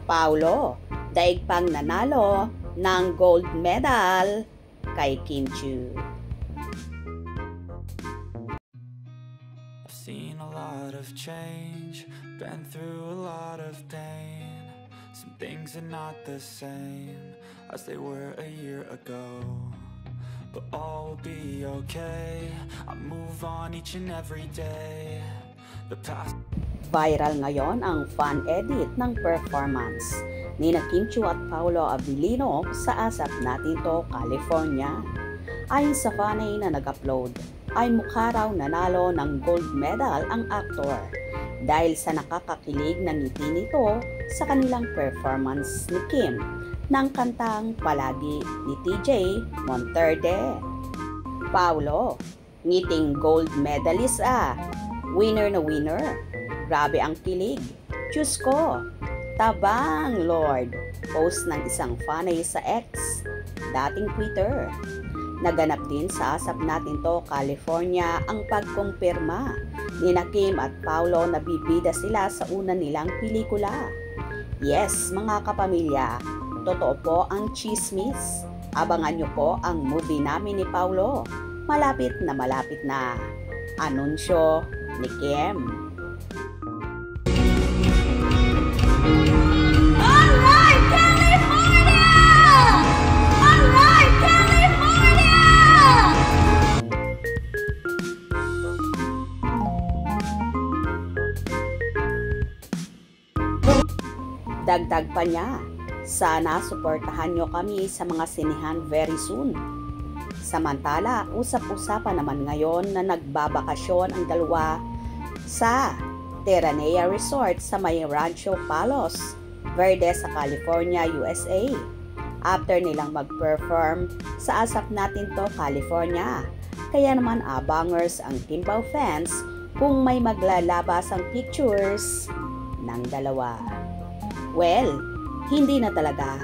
Paolo, daig pang nanalo ng gold medal kay Kim Chiu. I've seen a lot of change, been through a lot of pain. Some things are not the same as they were a year ago, but all will be okay. I move on each and every day. The past. Viral ngayon ang fan edit ng performance ni Kim Chiu at Paolo Abilino sa Asap Natin To, California. Ayon sa fanay na nag-upload, ay mukha raw nanalo ng gold medal ang aktor dahil sa nakakakilig na ngiti nito sa kanilang performance ni Kim ng kantang Palagi ni TJ Monterde. Paolo, ngiting gold medalist winner na winner. Grabe ang kilig. Diyos ko, tabang Lord. Post ng isang fanay sa X, dating Twitter. Naganap din sa Asap Natin To, California ang pagkumpirma ni Kim at Paolo na bibida sila sa una nilang pelikula. Yes, mga kapamilya, totoo po ang chismis. Abangan nyo po ang movie namin ni Paolo. Malapit na. Anunsyo ni Kim. Dagdag pa niya, sana suportahan nyo kami sa mga sinihan very soon. Samantala, usap-usapan naman ngayon na nagbabakasyon ang dalawa sa Terranea Resort sa may Rancho Palos Verde sa California, USA. After nilang mag-perform sa Asap Natin To, California. Kaya naman abangers ang Kimbao fans kung may maglalabas ang pictures ng dalawa. Well, hindi na talaga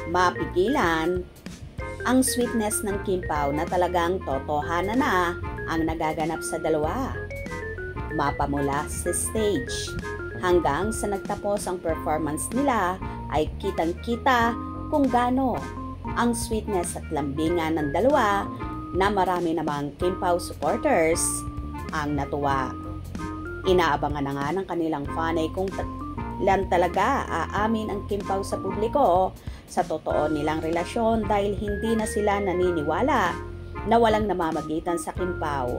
mapigilan ang sweetness ng Kimbao na talagang totohanan na ang nagaganap sa dalawa. Mapamula sa stage hanggang sa nagtapos ang performance nila ay kitang-kita kung gaano ang sweetness at lambingan ng dalawa na marami namang Kimbao supporters ang natuwa. Inaabangan na nga ng kanilang fanay kung lan talaga aamin ang Kimbao sa publiko sa totoo nilang relasyon dahil hindi na sila naniniwala na walang namamagitan sa Kimbao.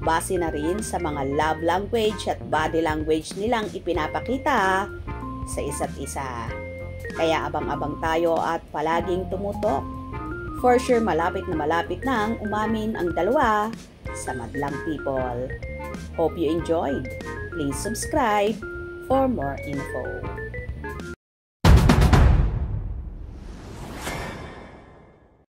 Base na rin sa mga love language at body language nilang ipinapakita sa isa't isa. Kaya abang-abang tayo at palaging tumutok. For sure malapit na ang umamin ang dalawa sa Madlang People. Hope you enjoyed. Please subscribe for more info.